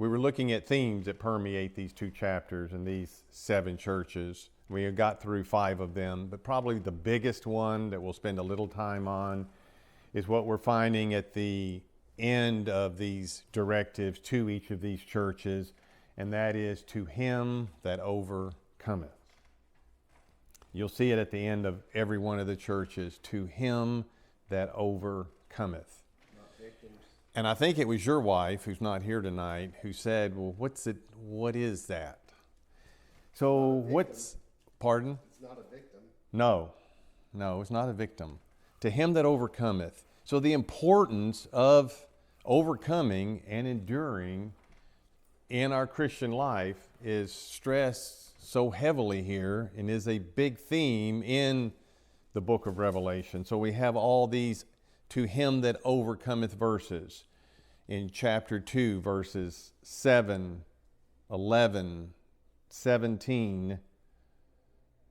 We were looking at themes that permeate these 2 chapters and these 7 churches. We have got through 5 of them, but probably the biggest one that we'll spend a little time on is what we're finding at the end of these directives to each of these churches, and that is to him that overcometh. You'll see it at the end of every one of the churches, to him that overcometh. And I think it was your wife, who's not here tonight, who said, well, what is that? So pardon? It's not a victim. No, it's not a victim. To him that overcometh. So the importance of overcoming and enduring in our Christian life is stressed so heavily here and is a big theme in the book of Revelation. So we have all these to him that overcometh verses in chapter 2, verses 7, 11, 17,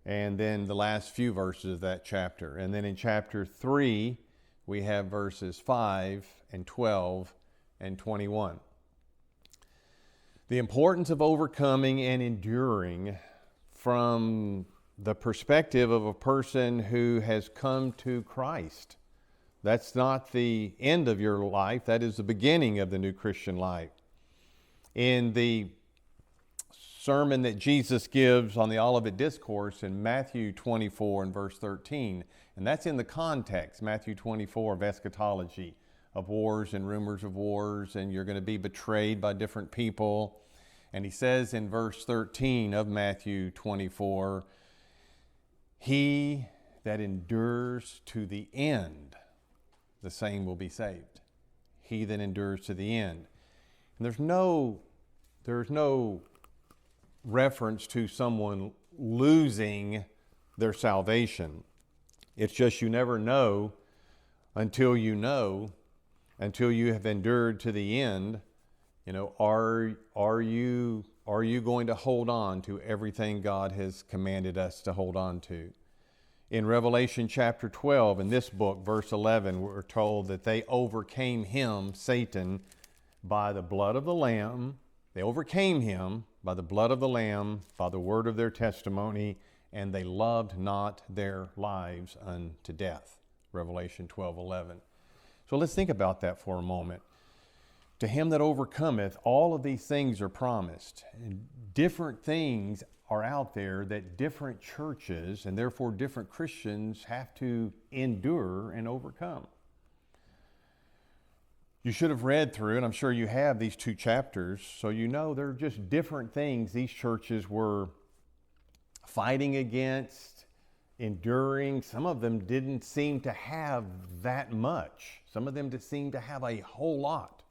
and then the last few verses of that chapter. And then in chapter 3, we have verses 5 and 12 and 21. The importance of overcoming and enduring from the perspective of a person who has come to Christ. That's not the end of your life. That is the beginning of the new Christian life. In the sermon that Jesus gives on the Olivet Discourse in Matthew 24 and verse 13, and that's in the context, Matthew 24, of eschatology, of wars and rumors of wars, and you're going to be betrayed by different people. And he says in verse 13 of Matthew 24, he that endures to the end, the same will be saved. He that endures to the end. And there's no reference to someone losing their salvation. It's just you never know until you have endured to the end. You know, are you going to hold on to everything God has commanded us to hold on to? In Revelation chapter 12, in this book, verse 11, we're told that they overcame him, Satan, by the blood of the Lamb. They overcame him by the blood of the Lamb, by the word of their testimony, and they loved not their lives unto death. Revelation 12:11. So let's think about that for a moment. To him that overcometh, all of these things are promised. And different things are out there that different churches and therefore different Christians have to endure and overcome. You should have read through, and I'm sure you have, these 2 chapters, so you know there are just different things these churches were fighting against, enduring. Some of them didn't seem to have that much. Some of them seemed to have a whole lot.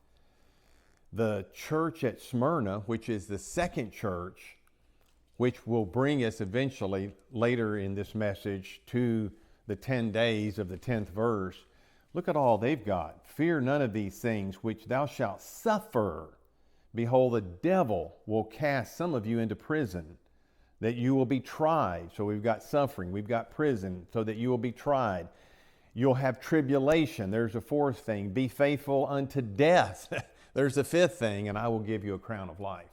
The church at Smyrna, which is the second church, which will bring us eventually later in this message to the 10 days of the 10th verse. Look at all they've got. Fear none of these things which thou shalt suffer. Behold, the devil will cast some of you into prison, that you will be tried. So we've got suffering, we've got prison, so that you will be tried. You'll have tribulation. There's a 4th thing. Be faithful unto death. There's a 5th thing, and I will give you a crown of life.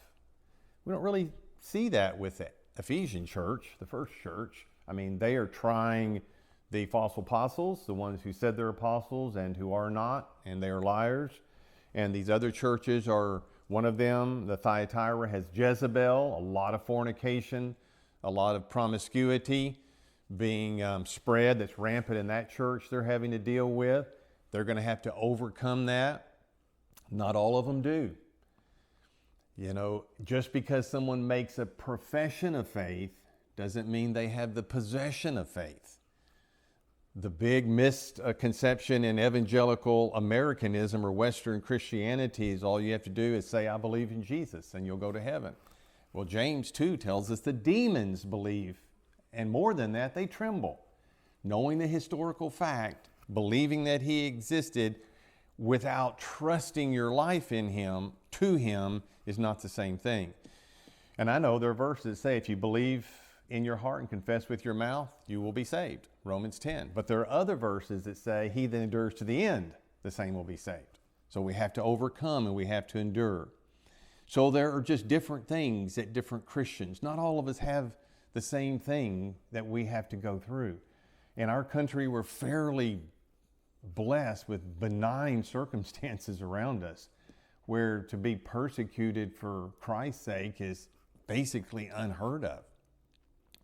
We don't really see that with the Ephesian church, the first church. I mean, they are trying the false apostles, the ones who said they're apostles and who are not, and they are liars. And these other churches are one of them. The Thyatira has Jezebel, a lot of fornication, a lot of promiscuity being spread that's rampant in that church they're having to deal with. They're going to have to overcome that. Not all of them do. You know, just because someone makes a profession of faith doesn't mean they have the possession of faith. The big misconception in evangelical Americanism or Western Christianity is all you have to do is say, I believe in Jesus, and you'll go to heaven. Well, James 2 tells us the demons believe, and more than that, they tremble. Knowing the historical fact, believing that he existed, without trusting your life in him, to him, is not the same thing. And I know there are verses that say if you believe in your heart and confess with your mouth, you will be saved. Romans 10. But there are other verses that say he that endures to the end, the same will be saved. So we have to overcome and we have to endure. So there are just different things that different Christians, not all of us have the same thing that we have to go through. In our country, we're fairly blessed with benign circumstances around us, where to be persecuted for Christ's sake is basically unheard of.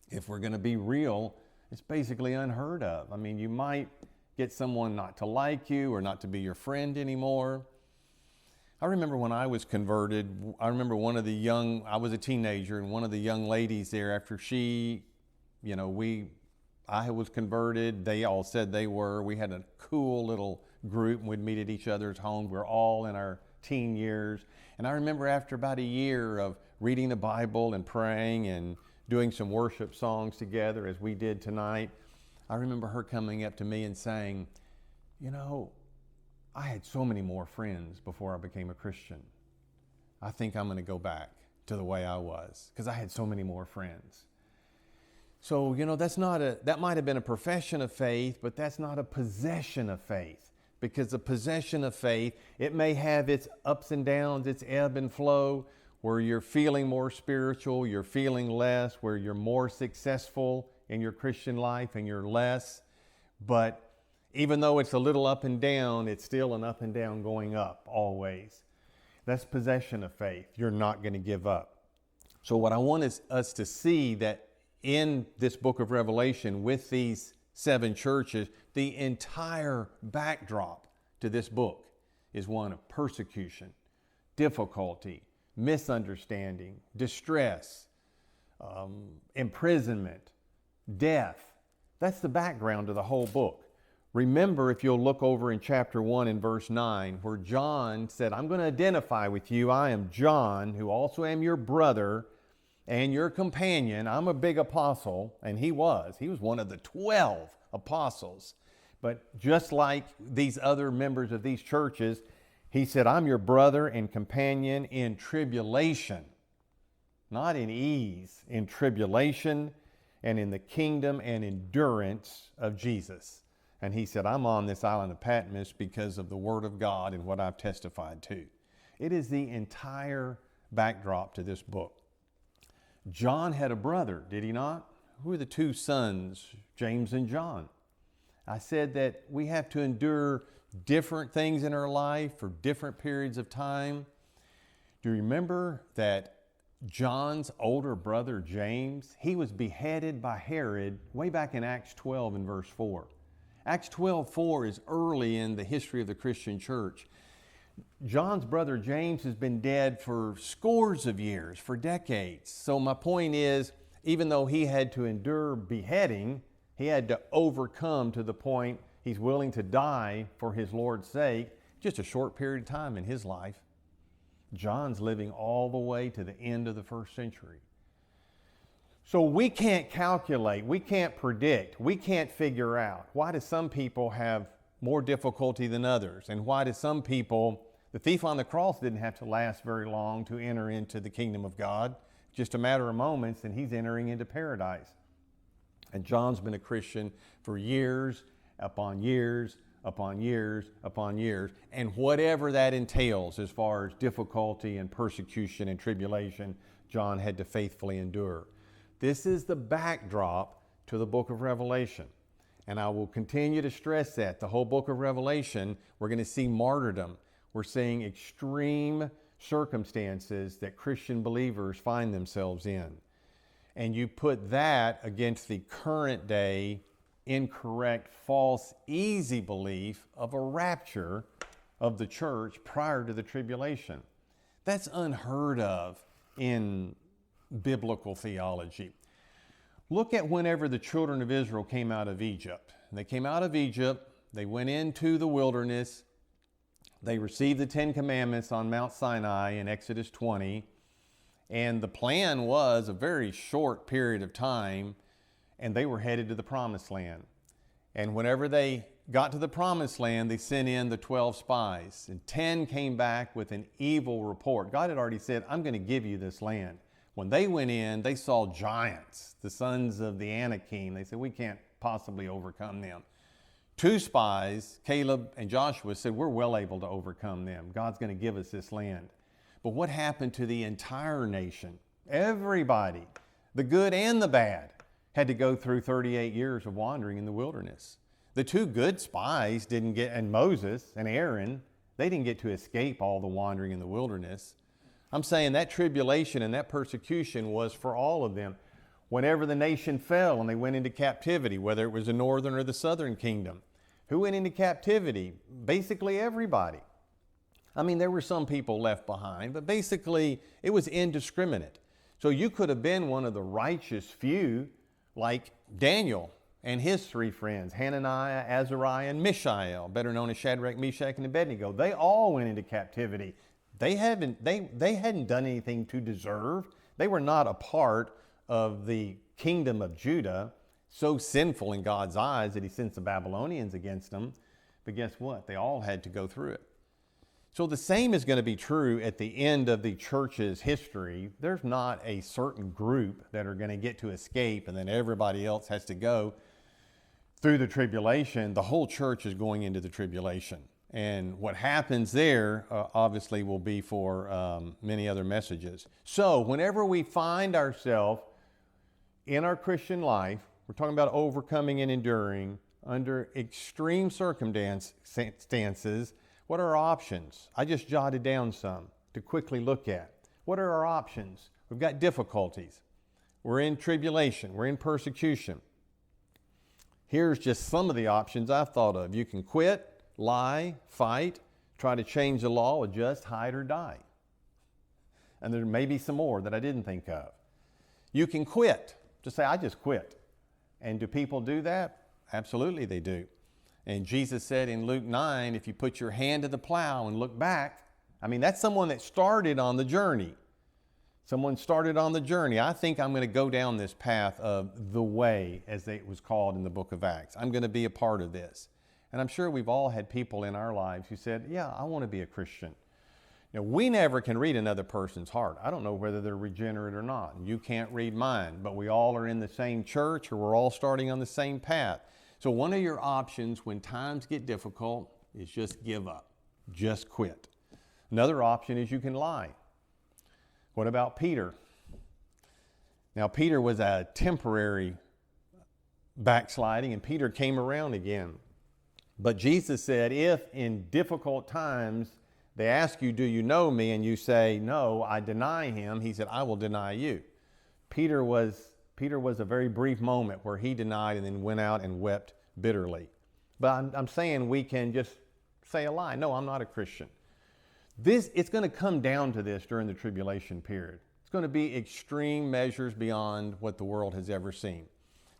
If we're going to be real, it's basically unheard of. I mean, you might get someone not to like you or not to be your friend anymore. I remember when I was converted, I remember I was a teenager, and one of the young ladies there, after I was converted, they all said they were. We had a cool little group, and we'd meet at each other's homes. We're all in our teen years. And I remember after about a year of reading the Bible and praying and doing some worship songs together as we did tonight, I remember her coming up to me and saying, I had so many more friends before I became a Christian. I think I'm going to go back to the way I was because I had so many more friends. So, that might have been a profession of faith, but that's not a possession of faith, because the possession of faith, it may have its ups and downs, its ebb and flow, where you're feeling more spiritual, you're feeling less, where you're more successful in your Christian life and you're less. But even though it's a little up and down, it's still an up and down going up always. That's possession of faith. You're not going to give up. So what I want is us to see that in this book of Revelation with these 7 churches, the entire backdrop to this book is one of persecution, difficulty, misunderstanding, distress, imprisonment, death. That's the background to the whole book. Remember, if you'll look over in chapter 1 and verse 9, where John said, I'm going to identify with you. I am John, who also am your brother and your companion. I'm a big apostle, and he was one of the 12 apostles. But just like these other members of these churches, he said, I'm your brother and companion in tribulation, not in ease, in tribulation and in the kingdom and endurance of Jesus. And he said, I'm on this island of Patmos because of the word of God and what I've testified to. It is the entire backdrop to this book. John had a brother, did he not? Who are the 2 sons, James and John? I said that we have to endure different things in our life for different periods of time. Do you remember that John's older brother, James, he was beheaded by Herod way back in Acts 12 and verse 4. Acts 12:4 is early in the history of the Christian church. John's brother James has been dead for scores of years, for decades. So my point is, even though he had to endure beheading, he had to overcome to the point he's willing to die for his Lord's sake, just a short period of time in his life. John's living all the way to the end of the 1st century. So we can't calculate, we can't predict, we can't figure out why do some people have more difficulty than others, and why do some people, the thief on the cross didn't have to last very long to enter into the kingdom of God, just a matter of moments and he's entering into paradise. And John's been a Christian for years upon years upon years upon years, and whatever that entails as far as difficulty and persecution and tribulation, John had to faithfully endure. This is the backdrop to the book of Revelation. And I will continue to stress that. The whole book of Revelation, we're going to see martyrdom. We're seeing extreme circumstances that Christian believers find themselves in. And you put that against the current day, incorrect, false, easy belief of a rapture of the church prior to the tribulation. That's unheard of in biblical theology. Look at whenever the children of Israel came out of Egypt. They came out of Egypt, they went into the wilderness, they received the 10 Commandments on Mount Sinai in Exodus 20, and the plan was a very short period of time, and they were headed to the Promised Land. And whenever they got to the Promised Land, they sent in the 12 spies, and 10 came back with an evil report. God had already said, I'm going to give you this land. When they went in, they saw giants, the sons of the Anakim. They said, we can't possibly overcome them. 2 spies, Caleb and Joshua, said, we're well able to overcome them. God's going to give us this land. But what happened to the entire nation? Everybody, the good and the bad, had to go through 38 years of wandering in the wilderness. The two good spies didn't get, and Moses and Aaron, they didn't get to escape all the wandering in the wilderness. I'm saying that tribulation and that persecution was for all of them. Whenever the nation fell and they went into captivity, whether it was the northern or the southern kingdom, who went into captivity? Basically everybody. I mean, there were some people left behind, but basically it was indiscriminate. So you could have been one of the righteous few, like Daniel and his three friends, Hananiah, Azariah, and Mishael, better known as Shadrach, Meshach, and Abednego. They all went into captivity. They hadn't done anything to deserve. They were not a part of the kingdom of Judah, so sinful in God's eyes that he sent the Babylonians against them. But guess what? They all had to go through it. So the same is going to be true at the end of the church's history. There's not a certain group that are going to get to escape and then everybody else has to go through the tribulation. The whole church is going into the tribulation. And what happens there obviously will be for many other messages. So whenever we find ourselves in our Christian life, we're talking about overcoming and enduring under extreme circumstances. What are our options? I just jotted down some to quickly look at. What are our options? We've got difficulties. We're in tribulation. We're in persecution. Here's just some of the options I've thought of. You can quit, lie, fight, try to change the law, adjust, hide, or die. And there may be some more that I didn't think of. You can quit. Just say, I just quit. And do people do that? Absolutely they do. And Jesus said in Luke 9, if you put your hand to the plow and look back, I mean, that's someone that started on the journey. Someone started on the journey. I think I'm going to go down this path of the way, as it was called in the book of Acts. I'm going to be a part of this. And I'm sure we've all had people in our lives who said, yeah, I want to be a Christian. Now, we never can read another person's heart. I don't know whether they're regenerate or not. You can't read mine, but we all are in the same church or we're all starting on the same path. So one of your options when times get difficult is just give up, just quit. Another option is you can lie. What about Peter? Now, Peter was a temporary backsliding and Peter came around again. But Jesus said, if in difficult times they ask you, do you know me? And you say, no, I deny him. He said, I will deny you. Peter was a very brief moment where he denied and then went out and wept bitterly. But I'm saying we can just say a lie. No, I'm not a Christian. It's going to come down to this during the tribulation period. It's going to be extreme measures beyond what the world has ever seen.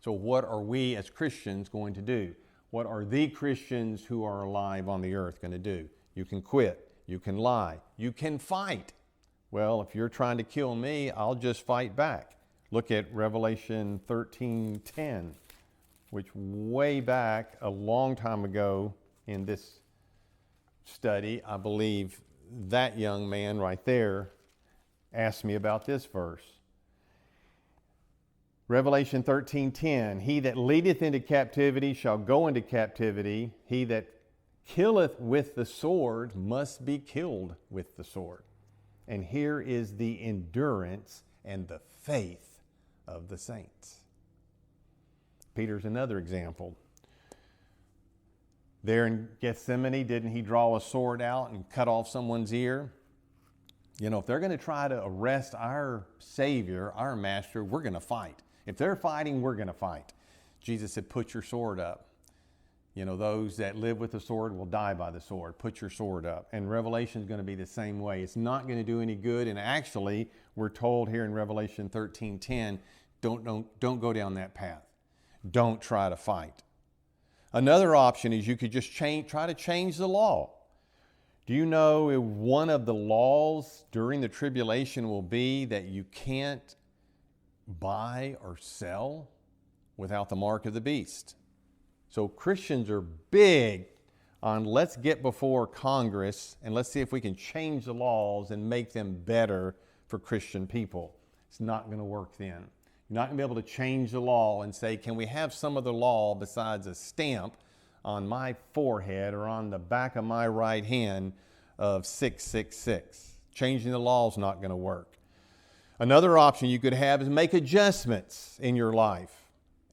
So what are we as Christians going to do? What are the Christians who are alive on the earth going to do? You can quit. You can lie. You can fight. Well, if you're trying to kill me, I'll just fight back. Look at Revelation 13:10, which way back a long time ago in this study, I believe that young man right there asked me about this verse. Revelation 13:10, he that leadeth into captivity shall go into captivity. He that killeth with the sword must be killed with the sword. And here is the endurance and the faith of the saints. Peter's another example. There in Gethsemane, didn't he draw a sword out and cut off someone's ear? You know, if they're going to try to arrest our Savior, our Master, we're going to fight. If they're fighting, we're going to fight. Jesus said, put your sword up. You know, those that live with the sword will die by the sword. Put your sword up. And Revelation is going to be the same way. It's not going to do any good. And actually, we're told here in Revelation 13:10, don't go down that path. Don't try to fight. Another option is you could just try to change the law. Do you know one of the laws during the tribulation will be that you can't buy or sell without the mark of the beast? So Christians are big on let's get before Congress and let's see if we can change the laws and make them better for Christian people. It's not going to work then. You're not going to be able to change the law and say, can we have some other law besides a stamp on my forehead or on the back of my right hand of 666? Changing the law is not going to work. Another option you could have is make adjustments in your life.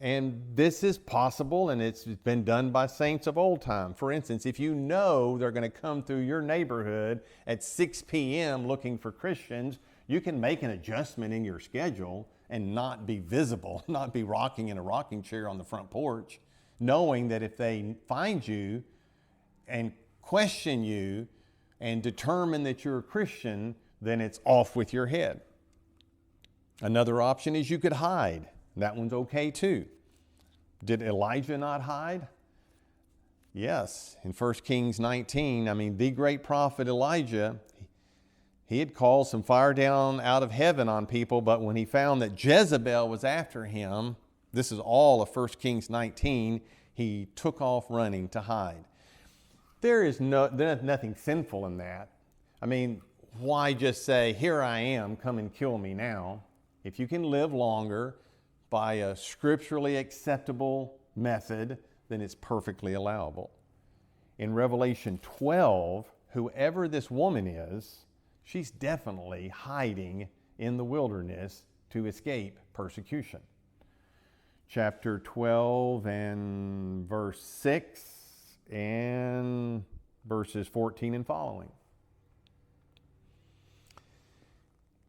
And this is possible, and it's been done by saints of old time. For instance, if you know they're going to come through your neighborhood at 6 p.m. looking for Christians, you can make an adjustment in your schedule and not be visible, not be rocking in a rocking chair on the front porch, knowing that if they find you and question you and determine that you're a Christian, then it's off with your head. Another option is you could hide. That one's okay too. Did Elijah not hide? Yes. In 1 Kings 19, the great prophet Elijah, he had called some fire down out of heaven on people, but when he found that Jezebel was after him, this is all of 1 Kings 19, he took off running to hide. There's nothing sinful in that. Why just say, here I am, come and kill me now? If you can live longer by a scripturally acceptable method, then it's perfectly allowable. In Revelation 12, whoever this woman is, she's definitely hiding in the wilderness to escape persecution. Chapter 12 and verse 6 and verses 14 and following.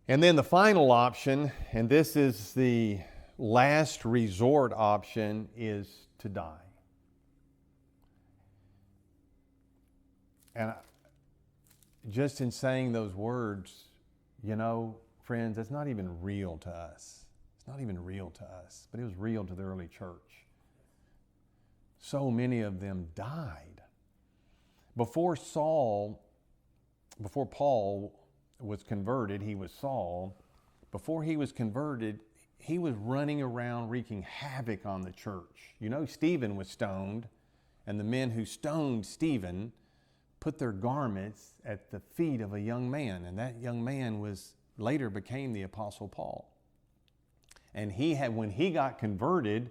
And then the final option, and this is the last resort option, is to die. And just in saying those words, friends, that's not even real to us. It's not even real to us, but it was real to the early church. So many of them died. Before Paul was converted, he was Saul. Before he was converted, he was running around wreaking havoc on the church. Stephen was stoned, and the men who stoned Stephen put their garments at the feet of a young man, and that young man later became the Apostle Paul. And when he got converted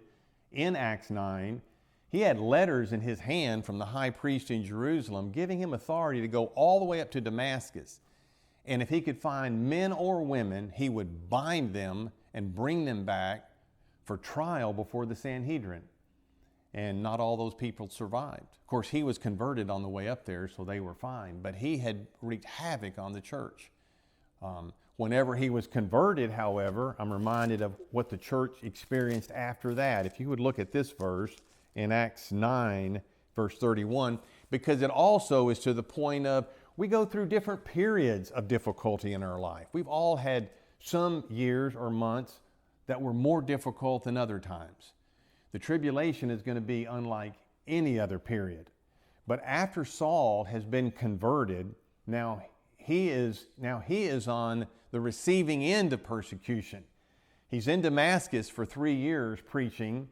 in Acts 9, he had letters in his hand from the high priest in Jerusalem giving him authority to go all the way up to Damascus. And if he could find men or women, he would bind them and bring them back for trial before the Sanhedrin. And not all those people survived. Of course, he was converted on the way up there, so they were fine. But he had wreaked havoc on the church. Whenever he was converted, however, I'm reminded of what the church experienced after that. If you would look at this verse in Acts 9, verse 31, because it also is to the point of we go through different periods of difficulty in our life. We've all had some years or months that were more difficult than other times. The tribulation is going to be unlike any other period. But after Saul has been converted, now he is on the receiving end of persecution. He's in Damascus for 3 years preaching.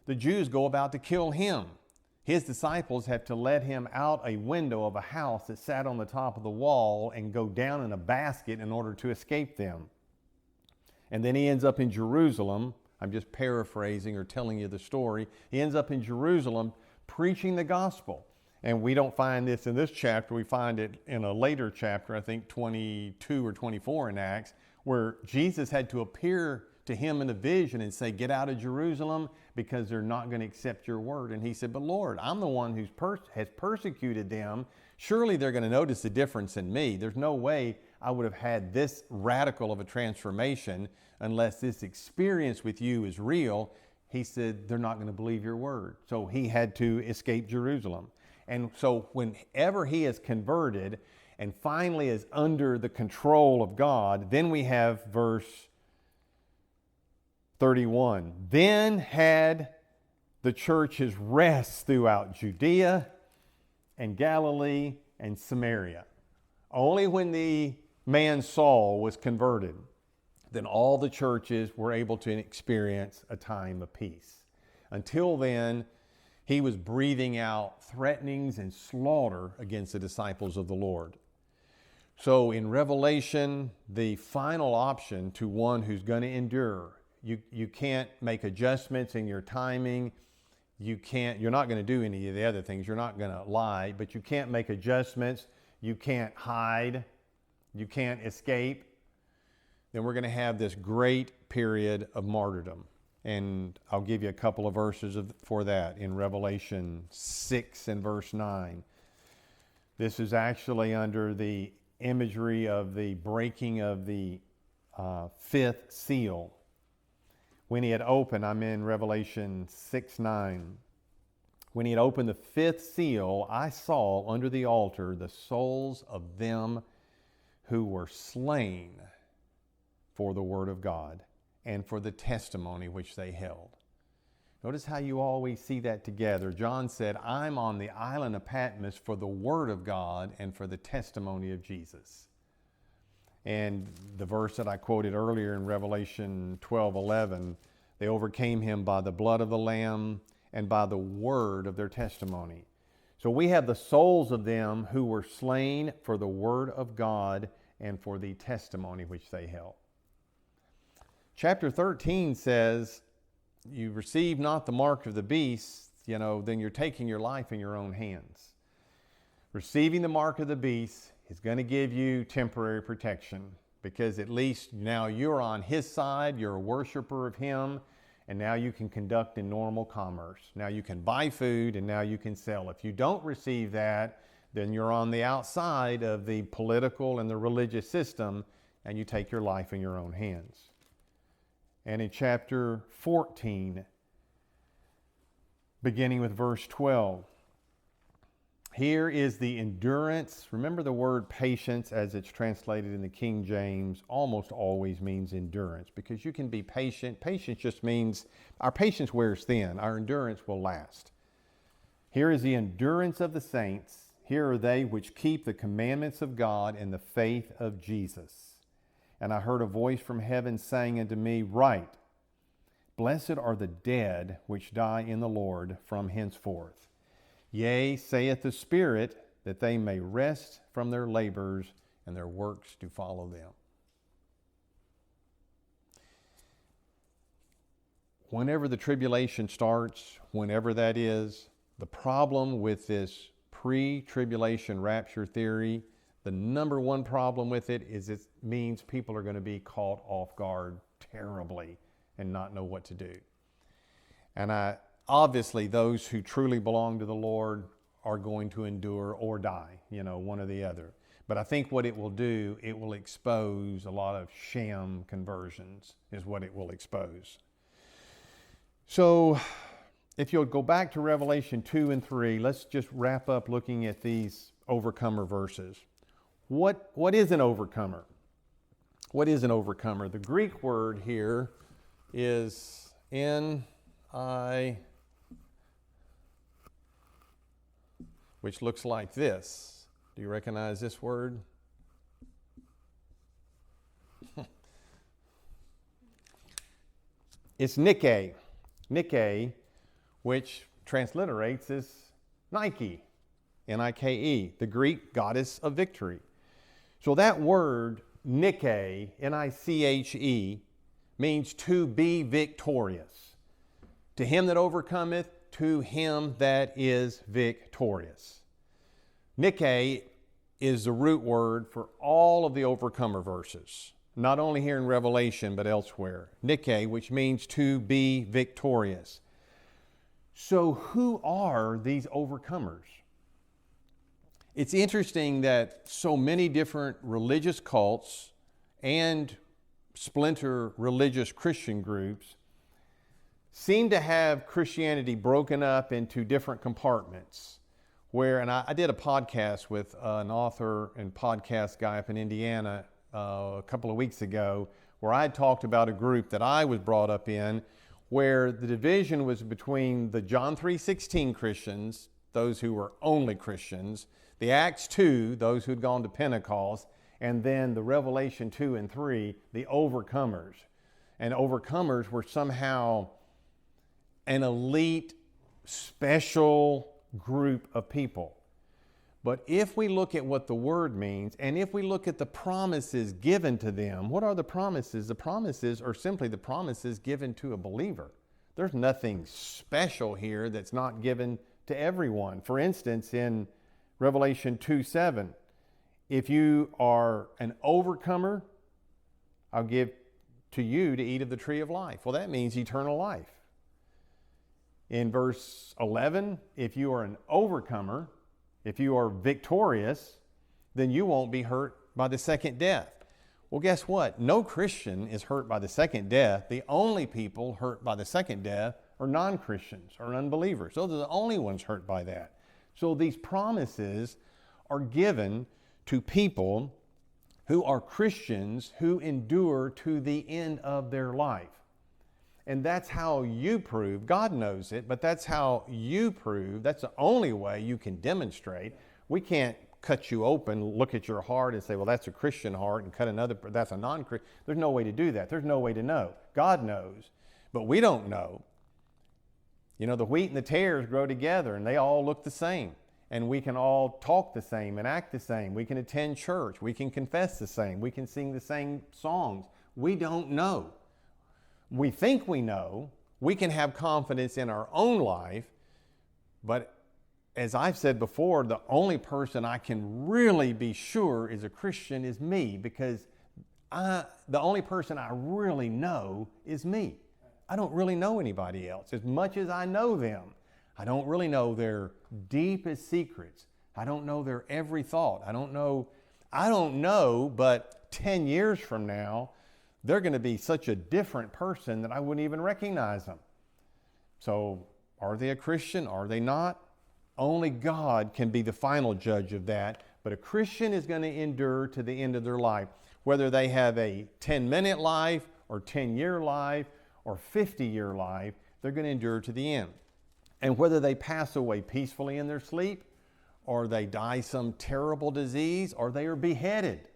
The Jews go about to kill him. His disciples have to let him out a window of a house that sat on the top of the wall and go down in a basket in order to escape them. And then he ends up in Jerusalem. I'm just paraphrasing or telling you the story. He ends up in Jerusalem preaching the gospel. And we don't find this in this chapter. We find it in a later chapter, I think 22 or 24 in Acts, where Jesus had to appear to him in a vision and say, get out of Jerusalem because they're not going to accept your word. And he said, but Lord, I'm the one who has persecuted them. Surely they're going to notice the difference in me. There's no way I would have had this radical of a transformation unless this experience with you is real. He said, they're not going to believe your word. So he had to escape Jerusalem. And so whenever he is converted and finally is under the control of God, then we have verse 31. Then had the churches rest throughout Judea and Galilee and Samaria. Only when the man Saul was converted, then all the churches were able to experience a time of peace. Until then, he was breathing out threatenings and slaughter against the disciples of the Lord. So in Revelation, the final option to one who's going to endure, you can't make adjustments in your timing. You're not going to do any of the other things. You're not going to lie, but you can't make adjustments. You can't hide. You can't escape. Then we're going to have this great period of martyrdom. And I'll give you a couple of verses for that in Revelation 6 and verse 9. This is actually under the imagery of the breaking of the fifth seal. When he had opened, I'm in Revelation 6:9. When he had opened the fifth seal, I saw under the altar the souls of them who were slain for the word of God and for the testimony which they held. Notice how you always see that together. John said, I'm on the island of Patmos for the word of God and for the testimony of Jesus. And the verse that I quoted earlier in Revelation 12:11, they overcame him by the blood of the Lamb and by the word of their testimony. So we have the souls of them who were slain for the word of God and for the testimony which they held. Chapter 13 says, you receive not the mark of the beast, then you're taking your life in your own hands. Receiving the mark of the beast is going to give you temporary protection, because at least now you're on his side, you're a worshiper of him, and now you can conduct in normal commerce. Now you can buy food, and now you can sell. If you don't receive that, then you're on the outside of the political and the religious system, and you take your life in your own hands. And in chapter 14, beginning with verse 12, here is the endurance. Remember, the word patience, as it's translated in the King James, almost always means endurance, because you can be patient. Patience just means our patience wears thin. Our endurance will last. Here is the endurance of the saints. Here are they which keep the commandments of God and the faith of Jesus. And I heard a voice from heaven saying unto me, Write, blessed are the dead which die in the Lord from henceforth. Yea, saith the Spirit, that they may rest from their labors, and their works do follow them. Whenever the tribulation starts, whenever that is, the problem with this pre-tribulation rapture theory, the number one problem with it is it means people are going to be caught off guard terribly and not know what to do. And obviously those who truly belong to the Lord are going to endure or die, one or the other. But I think what it will do, it will expose a lot of sham conversions, is what it will expose. So if you'll go back to Revelation 2 and 3, let's just wrap up looking at these overcomer verses. What is an overcomer? What is an overcomer? The Greek word here is which looks like this. Do you recognize this word? It's Nike. Nike, which transliterates as Nike, Nike, the Greek goddess of victory. So that word, Nike, Niche, means to be victorious. To him that overcometh, to him that is victorious. Nike is the root word for all of the overcomer verses, not only here in Revelation, but elsewhere. Nike, which means to be victorious. So who are these overcomers? It's interesting that so many different religious cults and splinter religious Christian groups seem to have Christianity broken up into different compartments. And I did a podcast with an author and podcast guy up in Indiana a couple of weeks ago, where I talked about a group that I was brought up in, where the division was between the John 3:16 Christians, those who were only Christians, the Acts 2, those who'd gone to Pentecost, and then the Revelation 2 and 3, the overcomers. And overcomers were somehow an elite, special group of people. But if we look at what the word means, and if we look at the promises given to them, what are the promises? The promises are simply the promises given to a believer. There's nothing special here that's not given to everyone. For instance, in Revelation 2:7, If you are an overcomer, I'll give to you to eat of the tree of life. Well, that means eternal life. In verse 11, if you are an overcomer, if you are victorious, then you won't be hurt by the second death. Well, guess what? No Christian is hurt by the second death. The only people hurt by the second death are non-Christians or unbelievers. Those are the only ones hurt by that. So these promises are given to people who are Christians who endure to the end of their life. And that's how you prove, God knows it, but that's how you prove, that's the only way you can demonstrate. We can't cut you open, look at your heart and say, well, that's a Christian heart, and cut another, that's a non-Christian. There's no way to do that. There's no way to know. God knows, but we don't know. You know, the wheat and the tares grow together and they all look the same. And we can all talk the same and act the same. We can attend church. We can confess the same. We can sing the same songs. We don't know. We think we know. We can have confidence in our own life. But as I've said before, the only person I can really be sure is a Christian is me, because the only person I really know is me. I don't really know anybody else. As much as I know them, I don't really know their deepest secrets. I don't know their every thought. I don't know, but 10 years from now, they're going to be such a different person that I wouldn't even recognize them. So are they a Christian? Are they not? Only God can be the final judge of that. But a Christian is going to endure to the end of their life. Whether they have a 10-minute life or 10-year life or 50-year life, they're going to endure to the end. And whether they pass away peacefully in their sleep, or they die some terrible disease, or they are beheaded,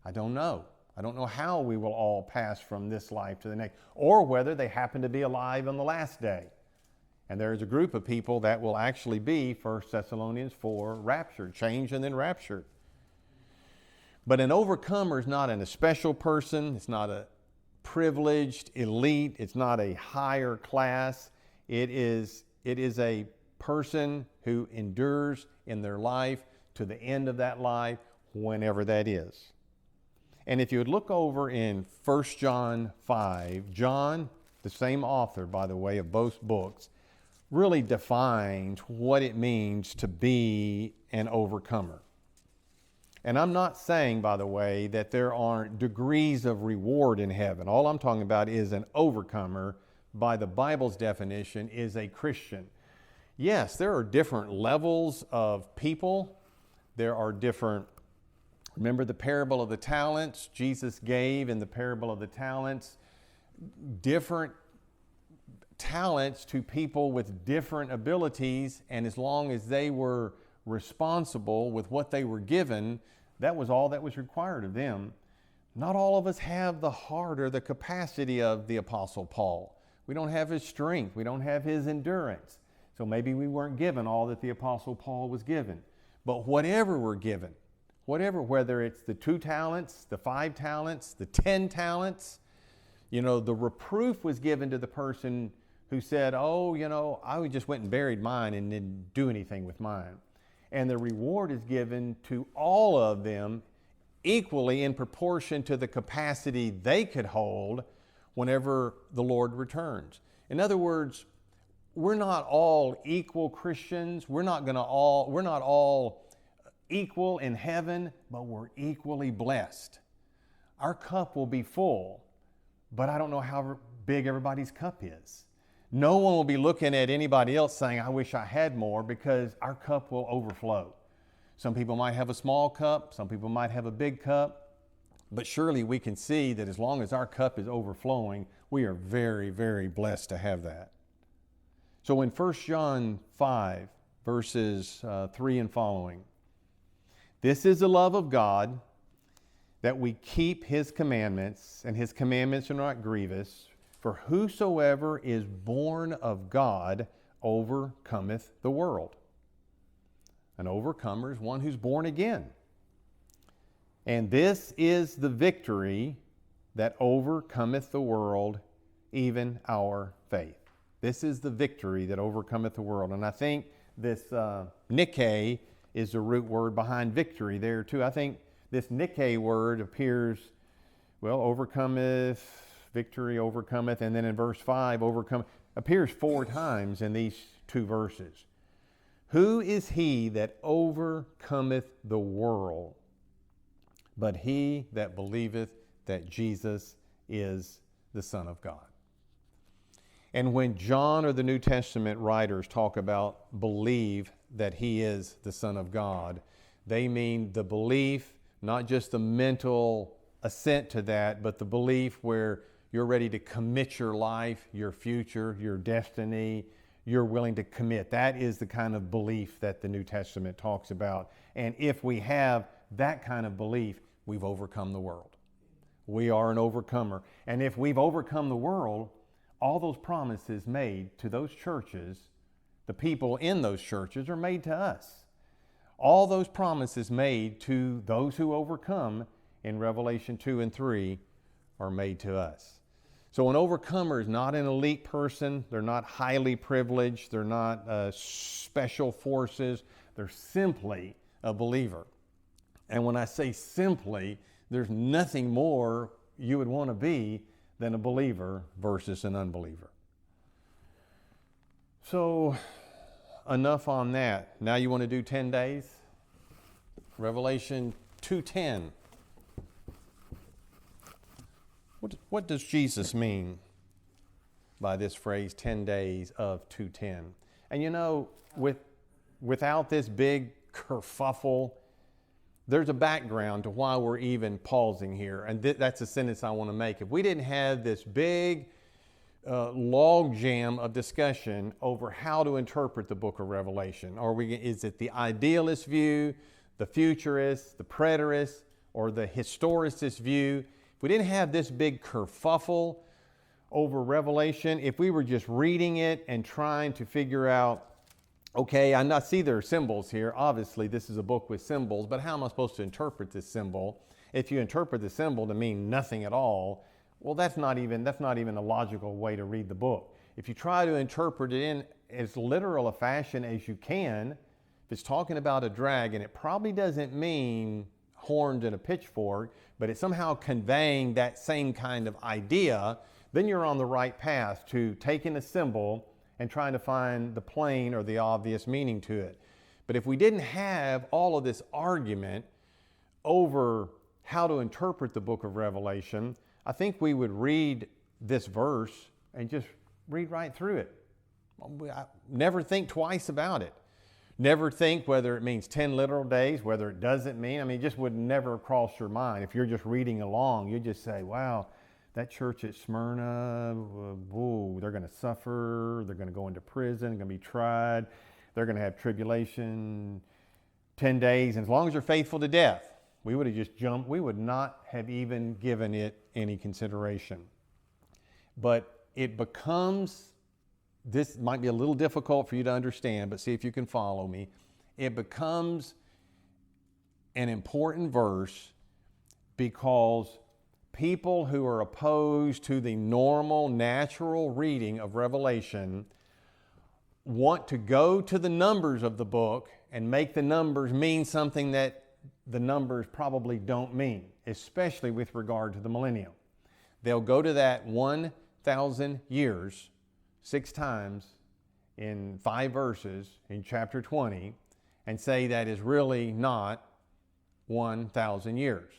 I don't know. I don't know how we will all pass from this life to the next, or whether they happen to be alive on the last day. And there is a group of people that will actually be, 1 Thessalonians 4, raptured, changed and then raptured. But an overcomer is not a special person. It's not a privileged elite. It's not a higher class. It is a person who endures in their life to the end of that life, whenever that is. And if you would look over in 1 John 5, John, the same author, by the way, of both books, really defines what it means to be an overcomer. And I'm not saying, by the way, that there aren't degrees of reward in heaven. All I'm talking about is an overcomer, by the Bible's definition, is a Christian. Yes, there are different levels of people. There are different, remember the parable of the talents? Jesus gave in the parable of the talents different talents to people with different abilities, and as long as they were responsible with what they were given, that was all that was required of them. Not all of us have the heart or the capacity of the Apostle Paul. We don't have his strength. We don't have his endurance. So maybe we weren't given all that the Apostle Paul was given. But whatever we're given, whether it's the 2 talents, the 5 talents, the 10 talents, you know, the reproof was given to the person who said, oh, you know, I just went and buried mine and didn't do anything with mine. And the reward is given to all of them equally in proportion to the capacity they could hold whenever the Lord returns. In other words, we're not all equal Christians. We're not all equal in heaven, but we're equally blessed. Our cup will be full, but I don't know how big everybody's cup is. No one will be looking at anybody else saying, I wish I had more, because our cup will overflow. Some people might have a small cup, some people might have a big cup, but surely we can see that as long as our cup is overflowing, we are very, very blessed to have that. So in 1 John 5, verses 3 and following, this is the love of God, that we keep his commandments, and his commandments are not grievous. For whosoever is born of God overcometh the world. An overcomer is one who's born again. And this is the victory that overcometh the world, even our faith. This is the victory that overcometh the world. And I think this Nike is the root word behind victory there too. I think This Nike word appears, well, overcometh, victory overcometh, and then in verse 5, overcome, appears 4 times in these 2 verses. Who is he that overcometh the world, but he that believeth that Jesus is the Son of God? And when John or the New Testament writers talk about believe that he is the Son of God, they mean the belief, not just the mental assent to that, but the belief where you're ready to commit your life, your future, your destiny, you're willing to commit. That is the kind of belief that the New Testament talks about. And if we have that kind of belief, we've overcome the world. We are an overcomer. And if we've overcome the world, all those promises made to those churches, the people in those churches, are made to us. All those promises made to those who overcome in Revelation 2 and 3 are made to us. So an overcomer is not an elite person. They're not highly privileged. They're not special forces. They're simply a believer. And when I say simply, there's nothing more you would want to be than a believer versus an unbeliever. So enough on that. Now you want to do 10 days? Revelation 2:10. What does Jesus mean by this phrase, 10 days of 2:10? And you know, without this big kerfuffle, there's a background to why we're even pausing here. And that's a sentence I want to make. If we didn't have this big log jam of discussion over how to interpret the book of Revelation, is it the idealist view, the futurist, the preterist, or the historicist view? If we didn't have this big kerfuffle over Revelation, if we were just reading it and trying to figure out, okay, I see there are symbols here. Obviously, this is a book with symbols, but how am I supposed to interpret this symbol? If you interpret the symbol to mean nothing at all, well, that's not even a logical way to read the book. If you try to interpret it in as literal a fashion as you can, if it's talking about a dragon, it probably doesn't mean horns and a pitchfork, but it's somehow conveying that same kind of idea, then you're on the right path to taking a symbol and trying to find the plain or the obvious meaning to it. But if we didn't have all of this argument over how to interpret the book of Revelation, I think we would read this verse and just read right through it. Never think twice about it. Never think whether it means 10 literal days, whether it doesn't mean. It just would never cross your mind. If you're just reading along, you just say, wow, that church at Smyrna, they're going to suffer, they're going to go into prison, they're going to be tried, they're going to have tribulation, 10 days, and as long as they're faithful to death. We would have just jumped, we would not have even given it any consideration. But it becomes, this might be a little difficult for you to understand, but see if you can follow me. It becomes an important verse because people who are opposed to the normal, natural reading of Revelation want to go to the numbers of the book and make the numbers mean something that the numbers probably don't mean, especially with regard to the millennium. They'll go to that 1,000 years 6 times in 5 verses in chapter 20 and say that is really not 1,000 years.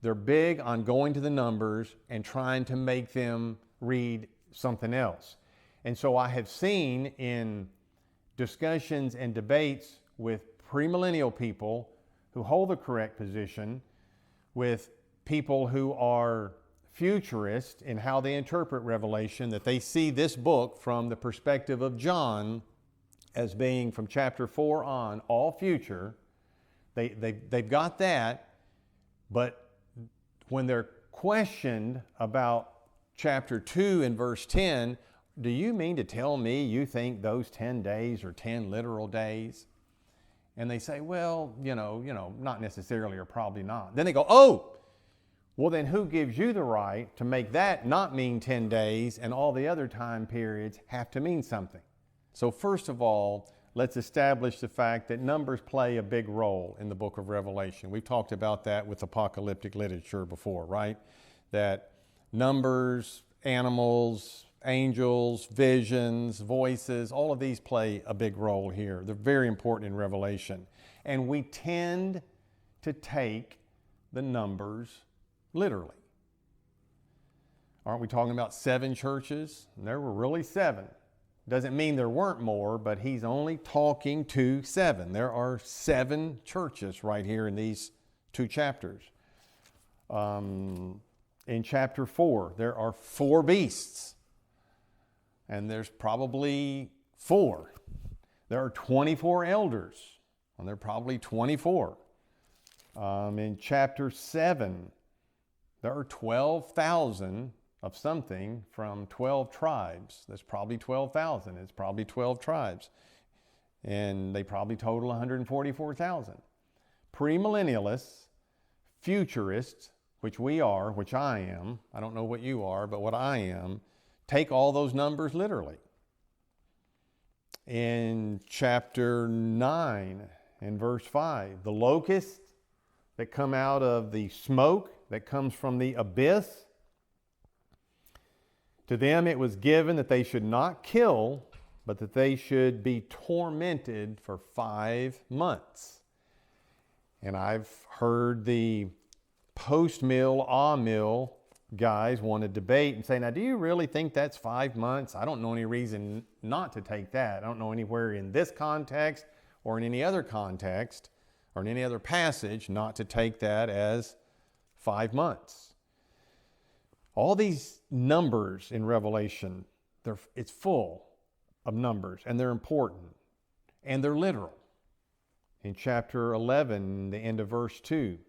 They're big on going to the numbers and trying to make them read something else. And so I have seen in discussions and debates with premillennial people who hold the correct position, with people who are futurist in how they interpret Revelation, that they see this book from the perspective of John as being from chapter 4 on all future. They've got that, but when they're questioned about chapter 2 and verse 10, do you mean to tell me you think those 10 days are 10 literal days? And they say, well, you know, not necessarily or probably not. Then they go, oh, well then who gives you the right to make that not mean 10 days and all the other time periods have to mean something? So first of all, let's establish the fact that numbers play a big role in the book of Revelation. We've talked about that with apocalyptic literature before, right? That numbers, animals, angels, visions, voices, all of these play a big role here. They're very important in Revelation. And we tend to take the numbers literally. Aren't we talking about 7 churches? There were really 7. Doesn't mean there weren't more, but he's only talking to 7. There are 7 churches right here in these 2 chapters. In chapter 4, there are 4 beasts. And there's probably 4. There are 24 elders, and there are probably 24. In chapter 7, there are 12,000 of something from 12 tribes. There's probably 12,000. It's probably 12 tribes. And they probably total 144,000. Premillennialists, futurists, which we are, which I am, I don't know what you are, but what I am, take all those numbers literally. In chapter 9 and verse 5, the locusts that come out of the smoke that comes from the abyss, to them it was given that they should not kill, but that they should be tormented for 5 months. And I've heard the post-mill, ah-mill guys want to debate and say, now, do you really think that's 5 months? I don't know any reason not to take that. I don't know anywhere in this context or in any other context or in any other passage not to take that as 5 months. All these numbers in Revelation, it's full of numbers, and they're important, and they're literal. In chapter 11, the end of verse 2,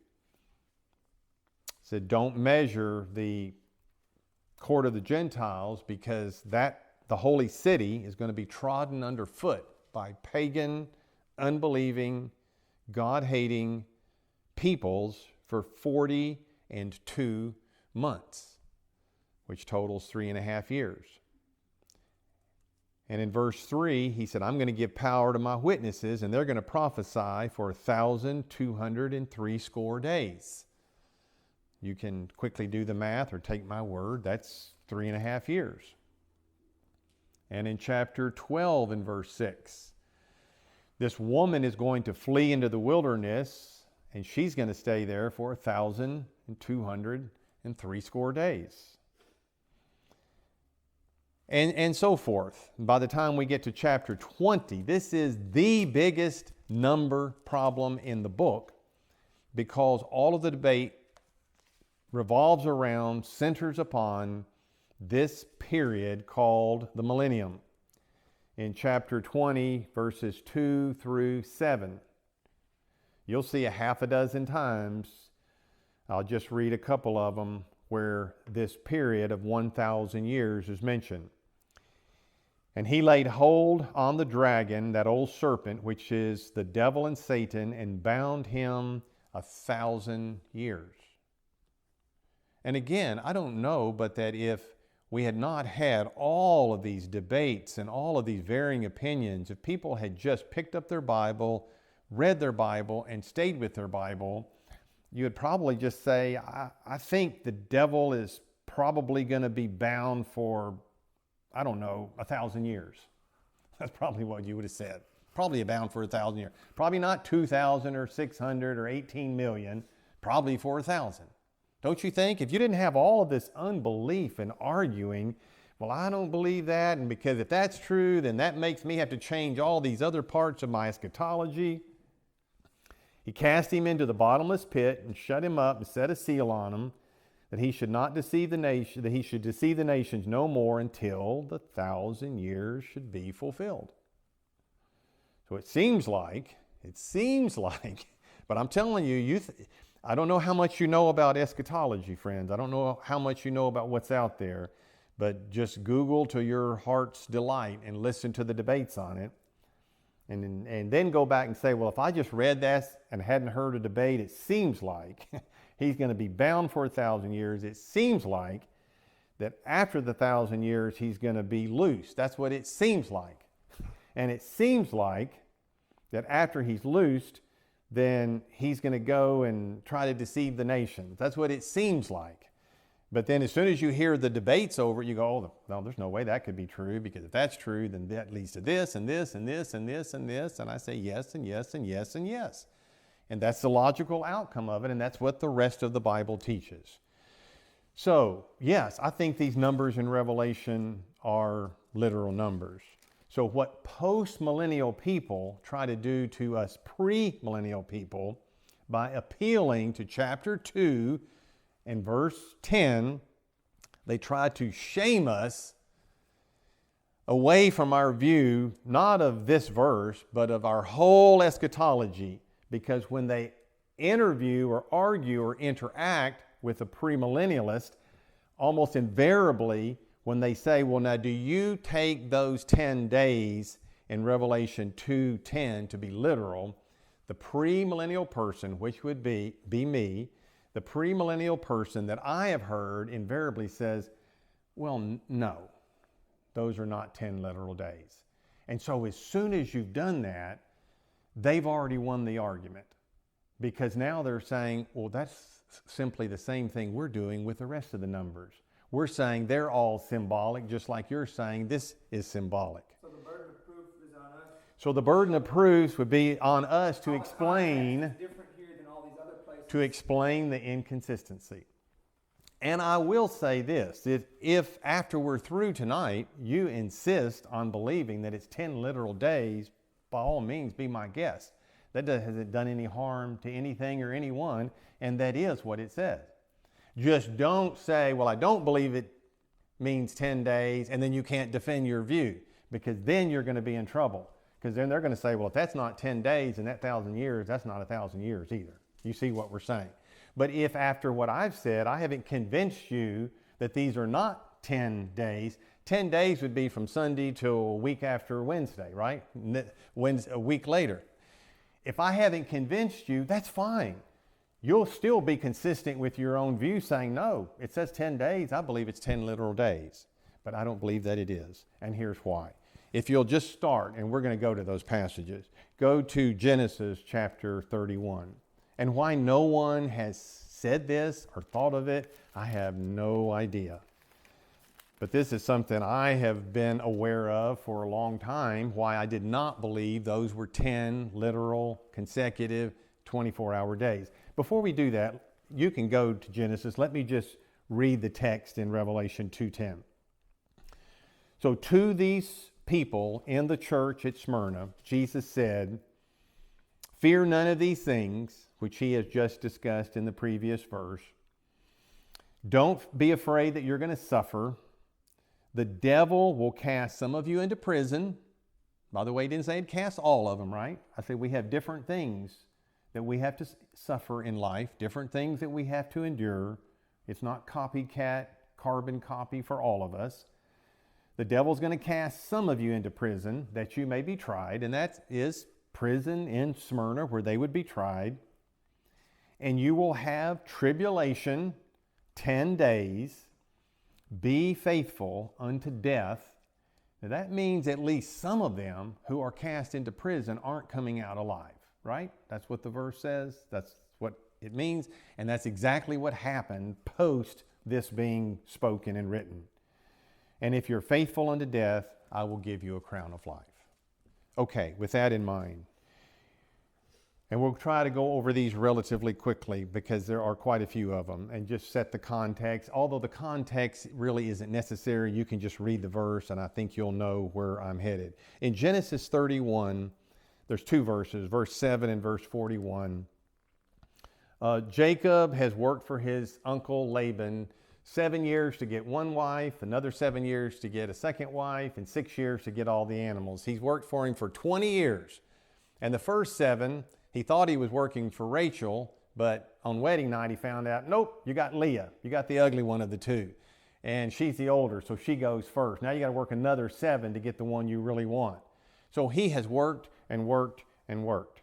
it said, don't measure the court of the Gentiles, because the holy city is going to be trodden underfoot by pagan, unbelieving, God-hating peoples for 42 months, which totals 3.5 years. And in verse 3, he said, I'm going to give power to my witnesses, and they're going to prophesy for 1,260 days. You can quickly do the math or take my word. That's 3.5 years. And in chapter 12 and verse 6, this woman is going to flee into the wilderness, and she's going to stay there for 1,260 days. And so forth. By the time we get to chapter 20, this is the biggest number problem in the book, because all of the debate revolves around, centers upon this period called the millennium. In chapter 20, verses 2 through 7, you'll see a half a dozen times, I'll just read a couple of them, where this period of 1,000 years is mentioned. And he laid hold on the dragon, that old serpent, which is the devil and Satan, and bound him 1,000 years. And again, I don't know, but that if we had not had all of these debates and all of these varying opinions, if people had just picked up their Bible, read their Bible, and stayed with their Bible, you would probably just say, I think the devil is probably going to be bound for, I don't know, 1,000 years. That's probably what you would have said. Probably bound for 1,000 years. Probably not 2,000 or 600 or 18 million, probably for 1,000. Don't you think? If you didn't have all of this unbelief and arguing, well, I don't believe that, and because if that's true, then that makes me have to change all these other parts of my eschatology. He cast him into the bottomless pit and shut him up and set a seal on him, that he should not deceive the nation, that he should deceive the nations no more until the 1,000 years should be fulfilled. So it seems like, but I'm telling you, I don't know how much you know about eschatology, friends. I don't know how much you know about what's out there, but just Google to your heart's delight and listen to the debates on it. And then go back and say, well, if I just read this and hadn't heard a debate, it seems like he's going to be bound for 1,000 years. It seems like that after the 1,000 years, he's going to be loose. That's what it seems like. And it seems like that after he's loosed, then he's going to go and try to deceive the nations. That's what it seems like. But then as soon as you hear the debates over it, you go, oh, no, there's no way that could be true, because if that's true, then that leads to this and this and this and this and this. And I say yes and yes and yes and yes. And that's the logical outcome of it, and that's what the rest of the Bible teaches. So, yes, I think these numbers in Revelation are literal numbers. So what post-millennial people try to do to us pre-millennial people by appealing to chapter 2 and verse 10, they try to shame us away from our view, not of this verse, but of our whole eschatology. Because when they interview or argue or interact with a premillennialist, almost invariably, when they say, well, now do you take those 10 days in Revelation 2:10 to be literal? The premillennial person, which would be me, the premillennial person that I have heard invariably says, well, no, those are not 10 literal days. And so as soon as you've done that, they've already won the argument, because now they're saying, well, that's simply the same thing we're doing with the rest of the numbers. We're saying they're all symbolic, just like you're saying this is symbolic. So the burden of proof is on us. So the burden of proof would be on us to explain, Different here than all these other places. to explain the inconsistency. And I will say this, if after we're through tonight, you insist on believing that it's 10 literal days, by all means, be my guest. That hasn't done any harm to anything or anyone, and that is what it says. Just don't say, well, I don't believe it means 10 days, and then you can't defend your view, because then you're going to be in trouble. Because then they're going to say, well, if that's not 10 days and that 1,000 years, that's not 1,000 years either. You see what we're saying. But if after what I've said, I haven't convinced you that these are not 10 days, 10 days would be from Sunday till a week after Wednesday, right? Wednesday, a week later. If I haven't convinced you, that's fine. You'll still be consistent with your own view, saying, no, it says 10 days. I believe it's 10 literal days. But I don't believe that it is. And here's why. If you'll just start, and we're going to go to those passages, go to Genesis chapter 31. And why no one has said this or thought of it, I have no idea. But this is something I have been aware of for a long time, why I did not believe those were 10 literal, consecutive, 24-hour days. Before we do that, you can go to Genesis. Let me just read the text in Revelation 2:10. So to these people in the church at Smyrna, Jesus said, fear none of these things, which he has just discussed in the previous verse. Don't be afraid that you're going to suffer. The devil will cast some of you into prison. By the way, he didn't say he'd cast all of them, right? I said we have different things that we have to suffer in life, different things that we have to endure. It's not copycat, carbon copy for all of us. The devil's going to cast some of you into prison that you may be tried, and that is prison in Smyrna where they would be tried. And you will have tribulation 10 days. Be faithful unto death. Now that means at least some of them who are cast into prison aren't coming out alive, right? That's what the verse says. That's what it means. And that's exactly what happened post this being spoken and written. And if you're faithful unto death, I will give you a crown of life. Okay, with that in mind. And we'll try to go over these relatively quickly because there are quite a few of them, and just set the context. Although the context really isn't necessary, you can just read the verse and I think you'll know where I'm headed. In Genesis 31, there's two verses, verse 7 and verse 41. Jacob has worked for his uncle Laban 7 years to get one wife, another 7 years to get a second wife, and 6 years to get all the animals. He's worked for him for 20 years. And the first 7, he thought he was working for Rachel, but on wedding night he found out, nope, you got Leah. You got the ugly one of the two. And she's the older, so she goes first. Now you got to work another 7 to get the one you really want. So he has worked and worked and worked.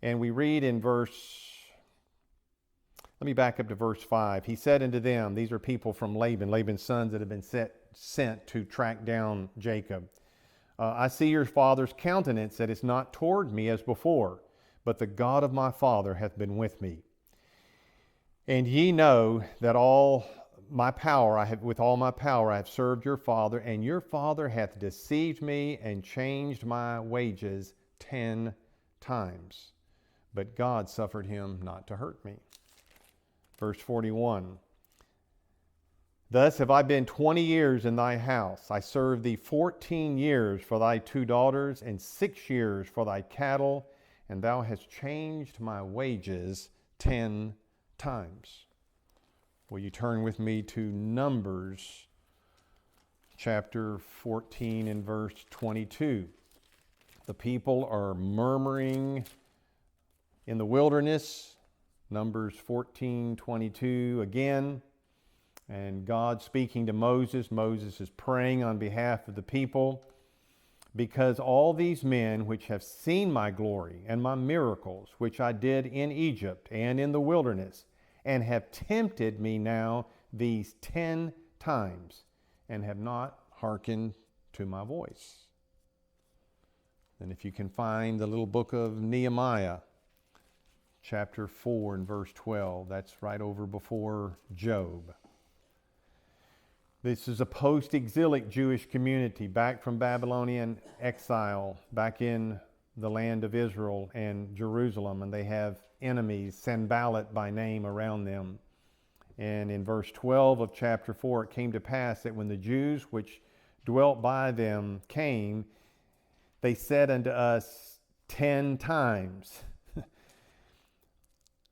And we read in let me back up to verse 5. He said unto them, these are people from Laban's sons that have been sent to track down Jacob. I see your father's countenance, that is not toward me as before, but the God of my father hath been with me. And ye know that with all my power I have served your father, and your father hath deceived me and changed my wages 10 times. But God suffered him not to hurt me. Verse 41. Thus have I been 20 years in thy house. I served thee 14 years for thy 2 daughters, and 6 years for thy cattle, and thou hast changed my wages 10 times. Will you turn with me to Numbers chapter 14 and verse 22. The people are murmuring in the wilderness. Numbers 14:22 again. And God speaking to Moses. Moses is praying on behalf of the people. Because all these men which have seen my glory and my miracles, which I did in Egypt and in the wilderness, and have tempted me now these 10 times, and have not hearkened to my voice. And if you can find the little book of Nehemiah, chapter 4 and verse 12, that's right over before Job. This is a post-exilic Jewish community back from Babylonian exile, back in the land of Israel and Jerusalem, and they have enemies, Sanballat by name, around them. And in verse 12 of chapter 4, it came to pass that when the Jews which dwelt by them came, they said unto us 10 times,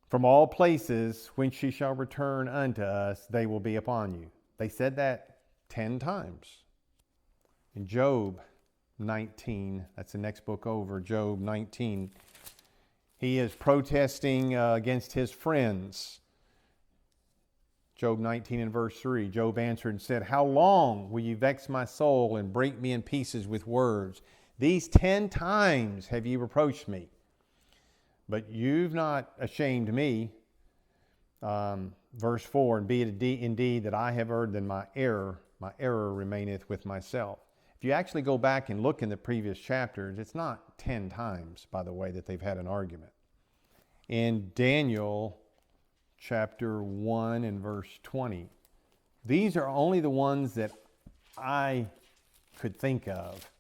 from all places whence ye shall return unto us, they will be upon you. They said that 10 times. In Job 19, that's the next book over, Job 19, he is protesting against his friends. Job 19 and verse 3, Job answered and said, how long will you vex my soul and break me in pieces with words? These 10 times have ye reproached me, but you've not ashamed me. Verse 4, and be it indeed that I have erred, then my error remaineth with myself. If you actually go back and look in the previous chapters, it's not 10 times, by the way, that they've had an argument. In Daniel chapter 1 and verse 20, these are only the ones that I could think of,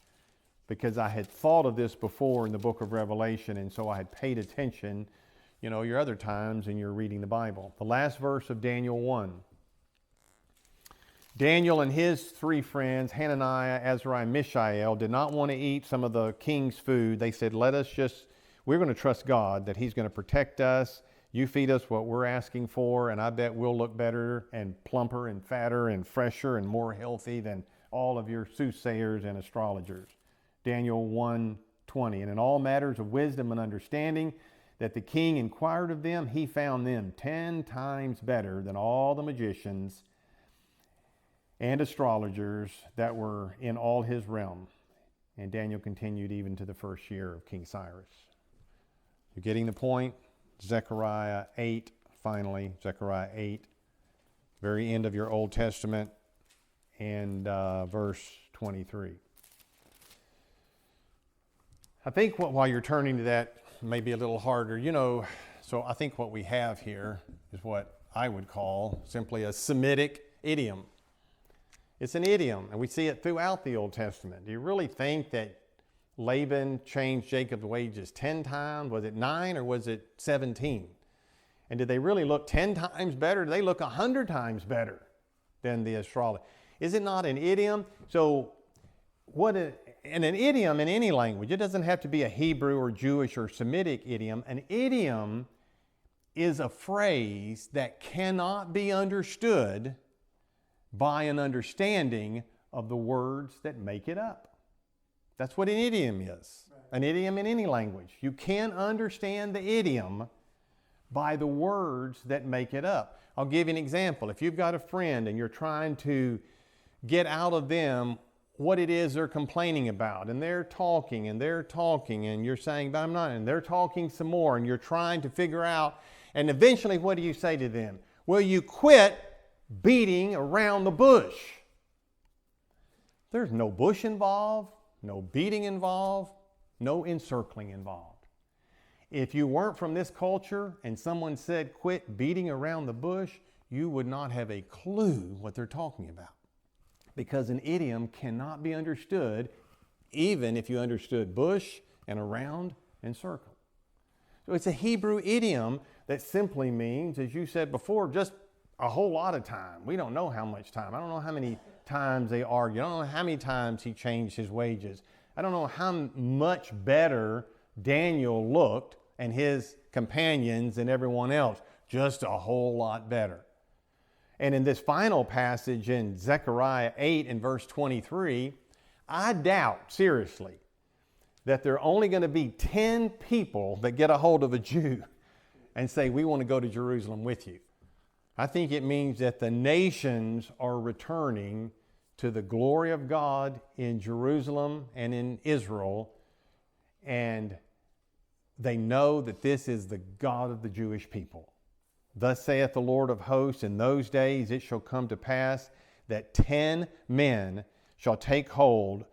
because I had thought of this before in the book of Revelation, and so I had paid attention, your other times and you're reading the Bible. The last verse of Daniel 1. Daniel and his 3 friends, Hananiah, Azariah, and Mishael, did not want to eat some of the king's food. They said, we're going to trust God that he's going to protect us. You feed us what we're asking for, and I bet we'll look better and plumper and fatter and fresher and more healthy than all of your soothsayers and astrologers. Daniel 1:20. And in all matters of wisdom and understanding that the king inquired of them, he found them 10 times better than all the magicians and astrologers that were in all his realm. And Daniel continued even to the first year of King Cyrus. You're getting the point? Zechariah 8, finally, Zechariah 8, very end of your Old Testament, and verse 23. I think while you're turning to that, maybe a little harder, so I think what we have here is what I would call simply a Semitic idiom. It's an idiom, and we see it throughout the Old Testament. Do you really think that Laban changed Jacob's wages 10 times? Was it 9 or was it 17? And did they really look 10 times better? Did they look 100 times better than the astrologer? Is it not an idiom? So and an idiom in any language, it doesn't have to be a Hebrew or Jewish or Semitic idiom. An idiom is a phrase that cannot be understood by an understanding of the words that make it up. That's what an idiom is. An idiom in any language. You can't understand the idiom by the words that make it up. I'll give you an example. If you've got a friend and you're trying to get out of them what it is they're complaining about, and they're talking and you're saying, but I'm not, and they're talking some more, and you're trying to figure out, and eventually what do you say to them? Will you quit beating around the bush? There's no bush involved, no beating involved, no encircling involved. If you weren't from this culture and someone said quit beating around the bush, you would not have a clue what they're talking about. Because an idiom cannot be understood even if you understood bush and around and circle. So it's a Hebrew idiom that simply means, as you said before, just a whole lot of time. We don't know how much time. I don't know how many times they argued. I don't know how many times he changed his wages. I don't know how much better Daniel looked and his companions and everyone else. Just a whole lot better. And in this final passage in Zechariah 8 and verse 23, I doubt, seriously, that there are only going to be 10 people that get a hold of a Jew and say, we want to go to Jerusalem with you. I think it means that the nations are returning to the glory of God in Jerusalem and in Israel, and they know that this is the God of the Jewish people. Thus saith the Lord of hosts, in those days it shall come to pass that 10 men shall take hold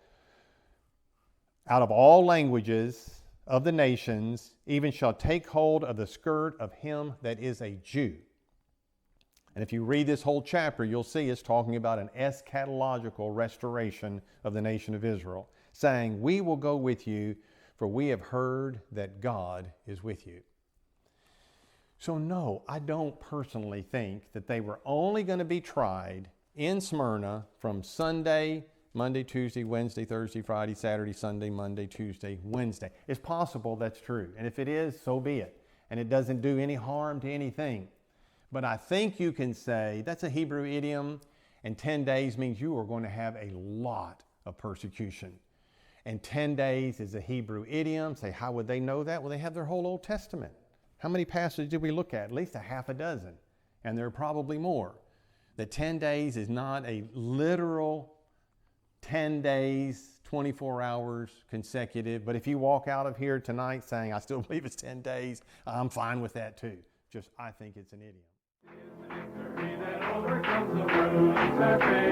out of all languages of the nations, even shall take hold of the skirt of him that is a Jew. And if you read this whole chapter, you'll see it's talking about an eschatological restoration of the nation of Israel, saying, we will go with you, for we have heard that God is with you. So no, I don't personally think that they were only going to be tried in Smyrna from Sunday, Monday, Tuesday, Wednesday, Thursday, Friday, Saturday, Sunday, Monday, Tuesday, Wednesday. It's possible that's true. And if it is, so be it. And it doesn't do any harm to anything. But I think you can say that's a Hebrew idiom, and 10 days means you are going to have a lot of persecution. And 10 days is a Hebrew idiom. Say, how would they know that? Well, they have their whole Old Testament. How many passages did we look at? At least a half a dozen. And there are probably more. That 10 days is not a literal 10 days, 24 hours consecutive. But if you walk out of here tonight saying, I still believe it's 10 days, I'm fine with that too. Just, I think it's an idiom. Victory that overcomes the world.